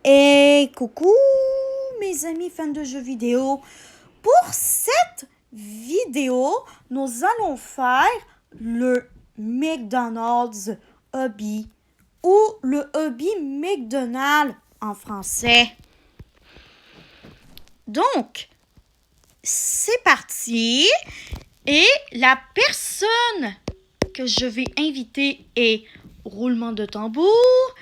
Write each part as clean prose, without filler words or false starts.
Et coucou mes amis fans de jeux vidéo. Pour cette vidéo, nous allons faire le McDonald's Hobby ou le Hobby McDonald's en français. Donc, c'est parti. Et la personne que je vais inviter est roulement de tambour.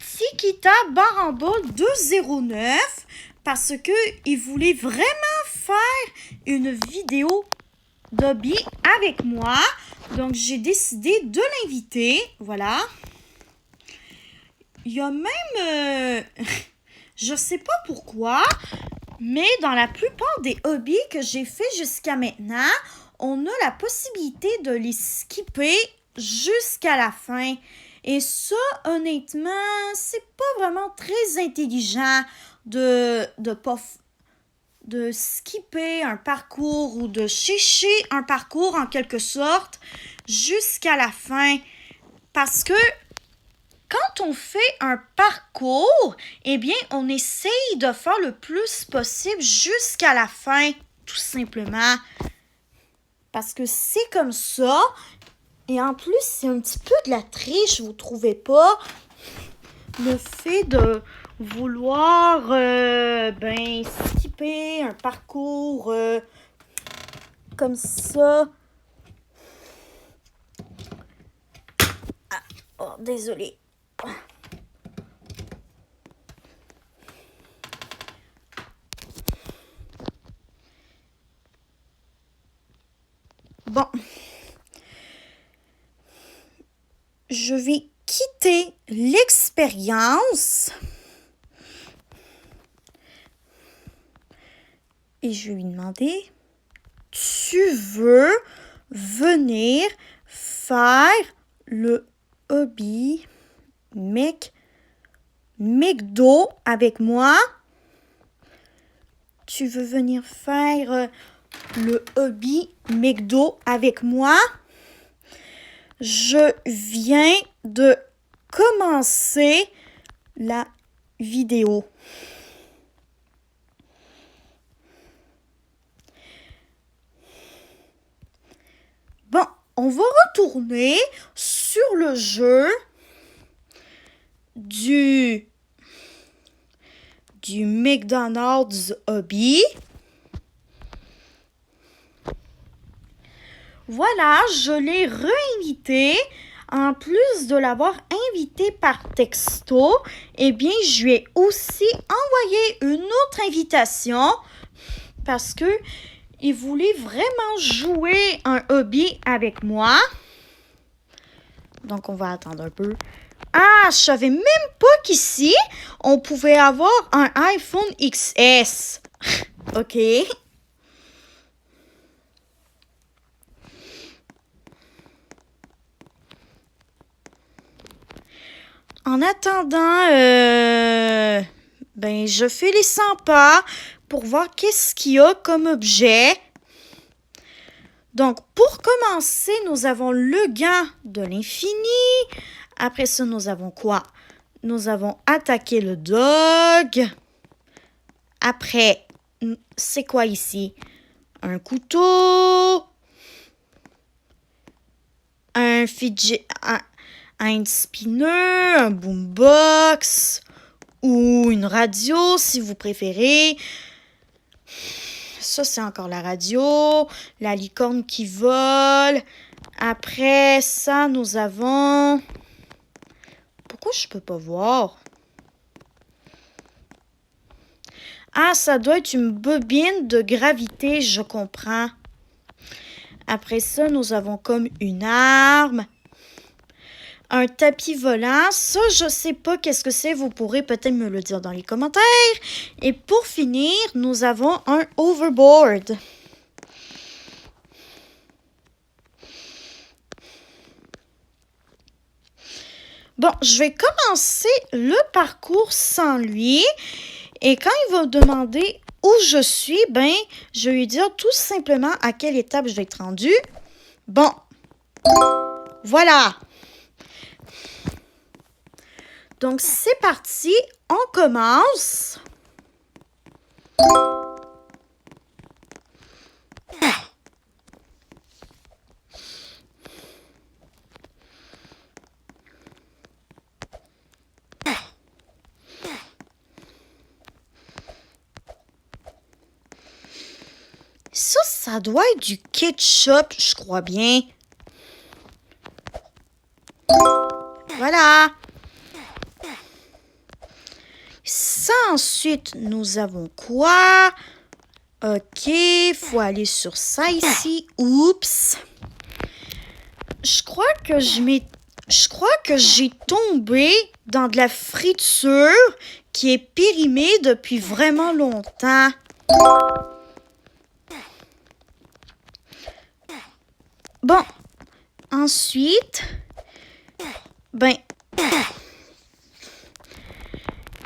Tikita Barambol 209 parce qu'il voulait vraiment faire une vidéo d'hobby avec moi. Donc, j'ai décidé de l'inviter. Voilà. Il y a même... je sais pas pourquoi, mais dans la plupart des hobbies que j'ai fait jusqu'à maintenant, on a la possibilité de les skipper jusqu'à la fin. Et ça, honnêtement, c'est pas vraiment très intelligent de skipper un parcours ou de chercher un parcours en quelque sorte jusqu'à la fin. Parce que quand on fait un parcours, eh bien, on essaye de faire le plus possible jusqu'à la fin, tout simplement. Parce que c'est comme ça. Et en plus, c'est un petit peu de la triche, vous trouvez pas? Le fait de vouloir skipper un parcours comme ça. Ah, oh, désolé. Bon. Je vais quitter l'expérience et je vais lui demander, tu veux venir faire le hobby McDo avec moi? Tu veux venir faire le hobby McDo avec moi? Je viens de commencer la vidéo. Bon, on va retourner sur le jeu du McDonald's Hobby. Voilà, je l'ai réinvité. En plus de l'avoir invité par texto, eh bien, je lui ai aussi envoyé une autre invitation parce que il voulait vraiment jouer un hobby avec moi. Donc, on va attendre un peu. Ah, je savais même pas qu'ici, on pouvait avoir un iPhone XS. OK. En attendant, je fais les 100 pas pour voir qu'est-ce qu'il y a comme objet. Donc, pour commencer, nous avons le gant de l'infini. Après ça, nous avons quoi? Nous avons attaqué le dog. Après, c'est quoi ici? Un couteau. Un fidget... un spinner, un boombox ou une radio si vous préférez. Ça, c'est encore la radio. La licorne qui vole. Après ça, nous avons... Pourquoi je peux pas voir? Ah, ça doit être une bobine de gravité, je comprends. Après ça, nous avons comme une arme. Un tapis volant, ça, je sais pas qu'est-ce que c'est. Vous pourrez peut-être me le dire dans les commentaires. Et pour finir, nous avons un overboard. Bon, je vais commencer le parcours sans lui. Et quand il va demander où je suis, je vais lui dire tout simplement à quelle étape je vais être rendue. Bon, voilà. Donc, c'est parti, on commence. Ça doit être du ketchup, je crois bien. Voilà. Ça, ensuite, nous avons quoi? OK, faut aller sur ça ici. Oups. Je crois que j'ai tombé dans de la friture qui est périmée depuis vraiment longtemps. Bon, ensuite,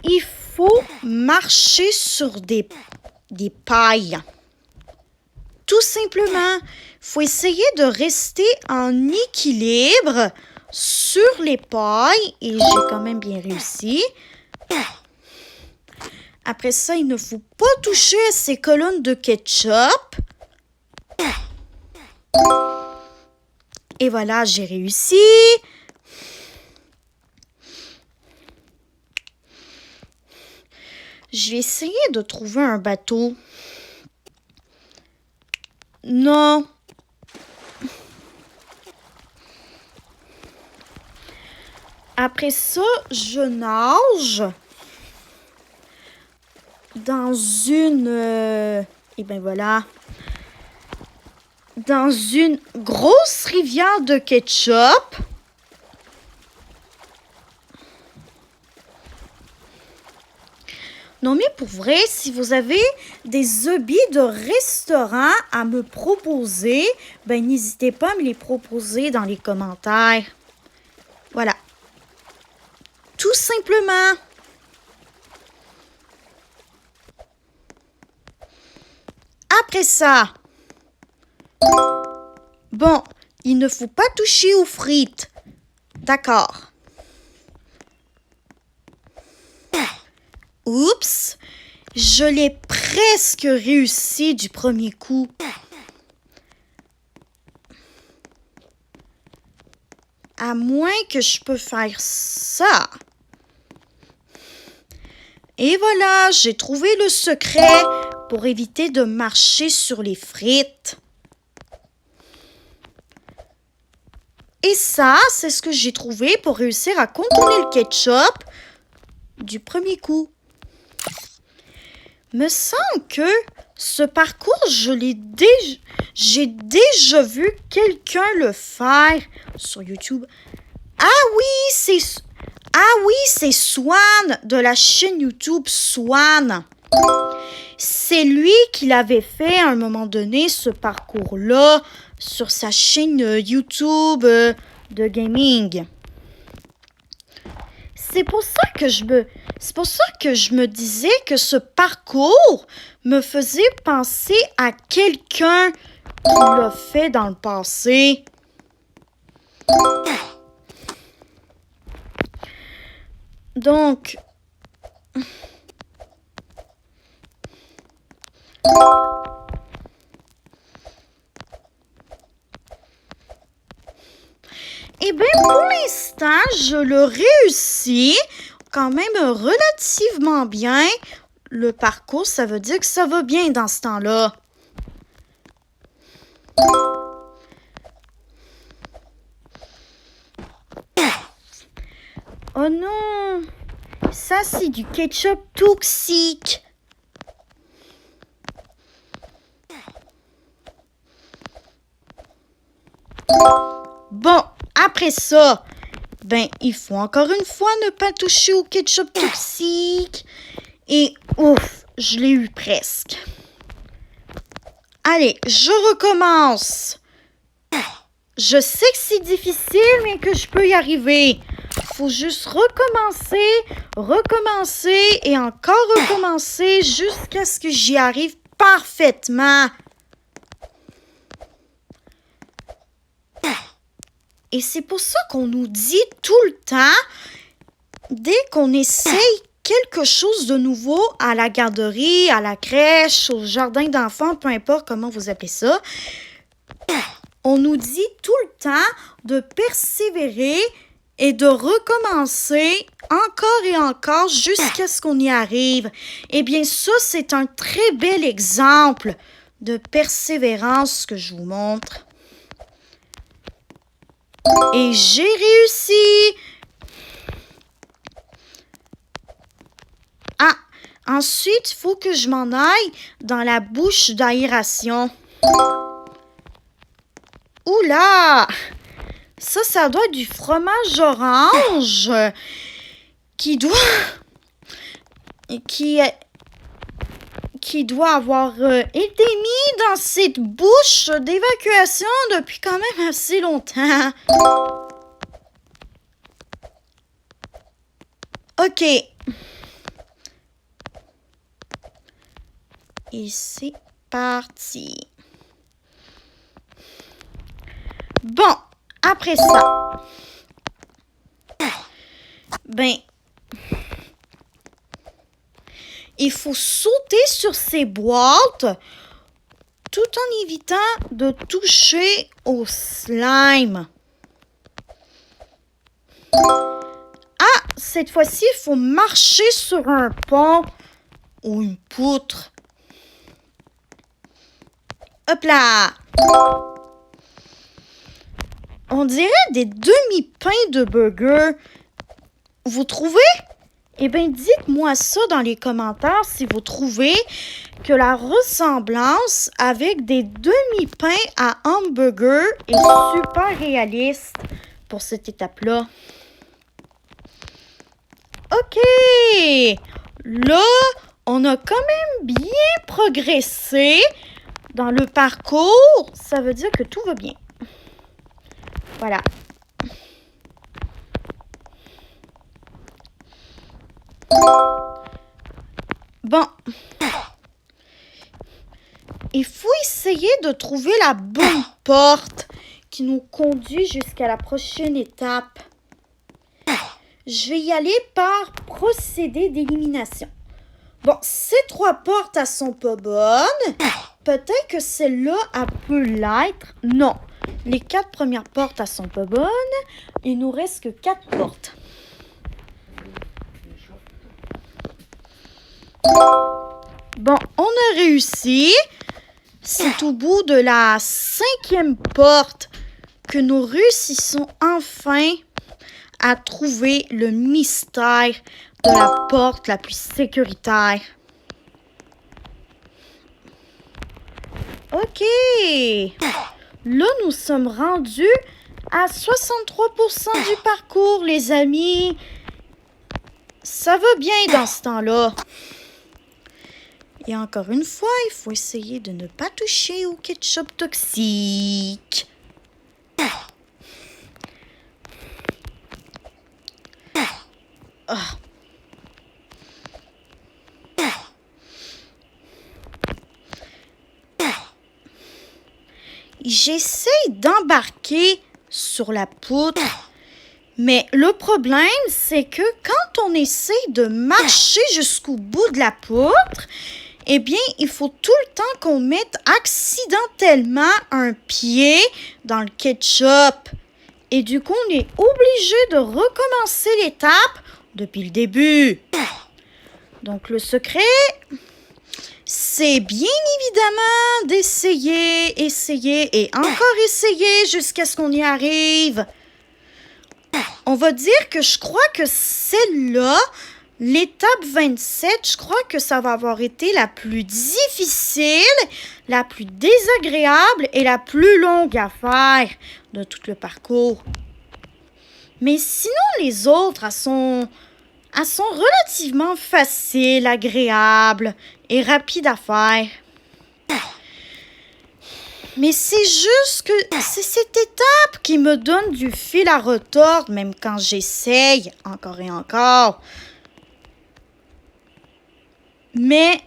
il faut marcher sur des pailles. Tout simplement, il faut essayer de rester en équilibre sur les pailles et j'ai quand même bien réussi. Après ça, il ne faut pas toucher à ces colonnes de ketchup. Et voilà, j'ai réussi. Je vais essayer de trouver un bateau. Non. Après ça, je nage dans une... voilà. Dans une grosse rivière de ketchup. Non, mais pour vrai, si vous avez des hobbies de restaurant à me proposer, n'hésitez pas à me les proposer dans les commentaires. Voilà. Tout simplement. Après ça, bon, il ne faut pas toucher aux frites. D'accord. Oups, je l'ai presque réussi du premier coup. À moins que je peux faire ça. Et voilà, j'ai trouvé le secret pour éviter de marcher sur les frites. Et ça, c'est ce que j'ai trouvé pour réussir à contourner le ketchup du premier coup. Me semble que ce parcours, j'ai déjà vu quelqu'un le faire sur YouTube. Ah oui, c'est Swan de la chaîne YouTube Swan. C'est lui qui l'avait fait à un moment donné, ce parcours-là, sur sa chaîne YouTube de gaming. C'est pour ça que je me disais que ce parcours me faisait penser à quelqu'un qui l'a fait dans le passé. Donc, pour l'instant, je le réussis quand même relativement bien. Le parcours, ça veut dire que ça va bien dans ce temps-là. Oh non! Ça, c'est du ketchup toxique. Bon, après ça, il faut encore une fois ne pas toucher au ketchup toxique. Et ouf, je l'ai eu presque. Allez, je recommence. Je sais que c'est difficile, mais que je peux y arriver. Faut juste recommencer et encore recommencer jusqu'à ce que j'y arrive parfaitement. Et c'est pour ça qu'on nous dit tout le temps, dès qu'on essaye quelque chose de nouveau à la garderie, à la crèche, au jardin d'enfants, peu importe comment vous appelez ça, on nous dit tout le temps de persévérer et de recommencer encore et encore jusqu'à ce qu'on y arrive. Eh bien, ça, c'est un très bel exemple de persévérance que je vous montre. Et j'ai réussi! Ah, ensuite, il faut que je m'en aille dans la bouche d'aération. Oula! Ça doit être du fromage orange qui doit avoir été mis dans cette bouche d'évacuation depuis quand même assez longtemps. OK. Et c'est parti. Bon, après ça, il faut sauter sur ces boîtes tout en évitant de toucher au slime. Ah, cette fois-ci, il faut marcher sur un pont ou une poutre. Hop là! On dirait des demi-pains de burger. Vous trouvez? Eh bien, dites-moi ça dans les commentaires si vous trouvez que la ressemblance avec des demi-pains à hamburger est super réaliste pour cette étape-là. OK! Là, on a quand même bien progressé dans le parcours. Ça veut dire que tout va bien. Voilà. Bon. Il faut essayer de trouver la bonne porte qui nous conduit jusqu'à la prochaine étape. Je vais y aller par procédé d'élimination. Bon, ces 3 portes, elles sont pas bonnes. Peut-être que celle-là, elle peut l'être. Non. Les 4 premières portes, elles sont pas bonnes. Il nous reste que 4 portes. Bon, on a réussi. C'est au bout de la 5e porte que nous réussissons enfin à trouver le mystère de la porte la plus sécuritaire. OK. Là, nous sommes rendus à 63% du parcours, les amis. Ça va bien dans ce temps-là. Et encore une fois, il faut essayer de ne pas toucher au ketchup toxique. Oh. J'essaie d'embarquer sur la poutre, mais le problème, c'est que quand on essaie de marcher jusqu'au bout de la poutre, eh bien, il faut tout le temps qu'on mette accidentellement un pied dans le ketchup. Et du coup, on est obligé de recommencer l'étape depuis le début. Donc, le secret, c'est bien évidemment d'essayer, essayer et encore essayer jusqu'à ce qu'on y arrive. On va dire que je crois que celle-là, l'étape 27, je crois que ça va avoir été la plus difficile, la plus désagréable et la plus longue à faire de tout le parcours. Mais sinon, les autres, elles sont relativement faciles, agréables et rapides à faire. Mais c'est juste que c'est cette étape qui me donne du fil à retordre, même quand j'essaye encore et encore. Mais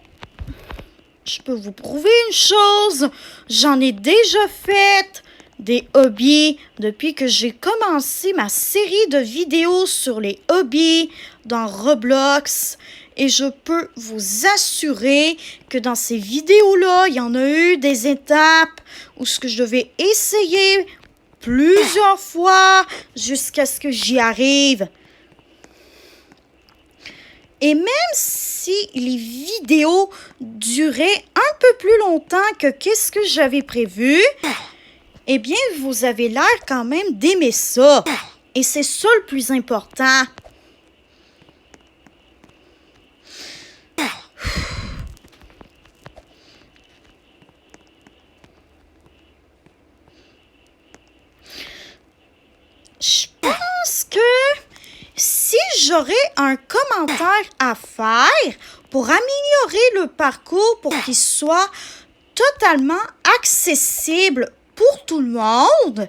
je peux vous prouver une chose, j'en ai déjà fait des hobbies depuis que j'ai commencé ma série de vidéos sur les hobbies dans Roblox. Et je peux vous assurer que dans ces vidéos-là, il y en a eu des étapes où ce que je devais essayer plusieurs fois jusqu'à ce que j'y arrive. Et même si les vidéos duraient un peu plus longtemps que qu'est-ce que j'avais prévu, eh bien, vous avez l'air quand même d'aimer ça. Et c'est ça le plus important. Je pense que si j'aurais un commentaire à faire pour améliorer le parcours pour qu'il soit totalement accessible pour tout le monde,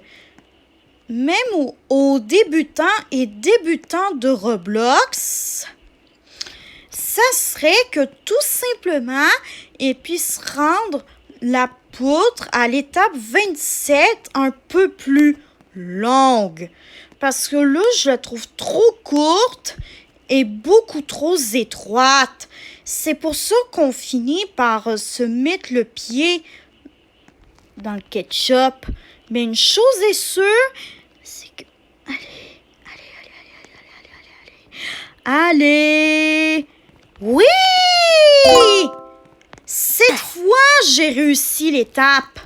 même aux débutants et débutants de Roblox, ça serait que tout simplement, ils puissent rendre la poutre à l'étape 27 un peu plus longue. Parce que là, je la trouve trop courte et beaucoup trop étroite. C'est pour ça qu'on finit par se mettre le pied dans le ketchup. Mais une chose est sûre, c'est que... Allez! Oui! Cette fois, j'ai réussi l'étape.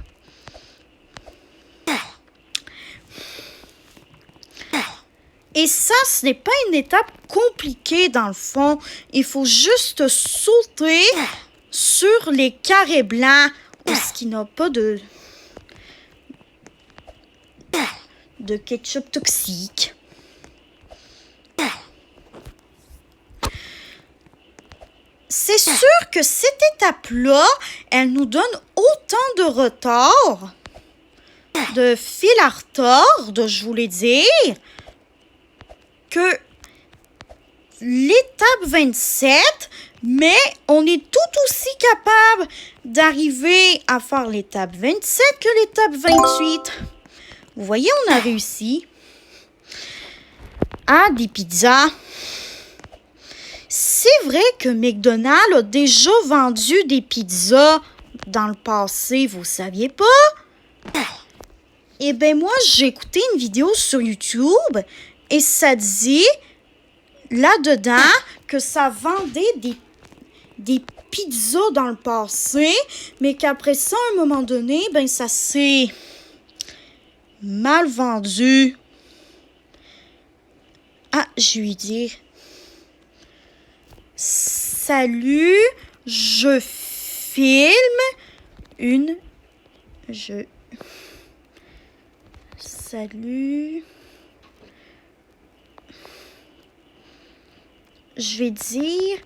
Et ça, ce n'est pas une étape compliquée dans le fond. Il faut juste sauter sur les carrés blancs où ce qui n'a pas de ketchup toxique. C'est sûr que cette étape-là, elle nous donne autant de retard, de fil à retordre, je voulais dire, que l'étape 27, mais on est tout aussi capable d'arriver à faire l'étape 27 que l'étape 28. Vous voyez, on a réussi. Ah, des pizzas. C'est vrai que McDonald's a déjà vendu des pizzas dans le passé, vous saviez pas? Eh bien, moi, j'ai écouté une vidéo sur YouTube et ça dit là-dedans que ça vendait des pizzas dans le passé, mais qu'après ça, à un moment donné, ben ça s'est mal vendu. Ah, je lui dis... Salut, je filme Salut. Je vais dire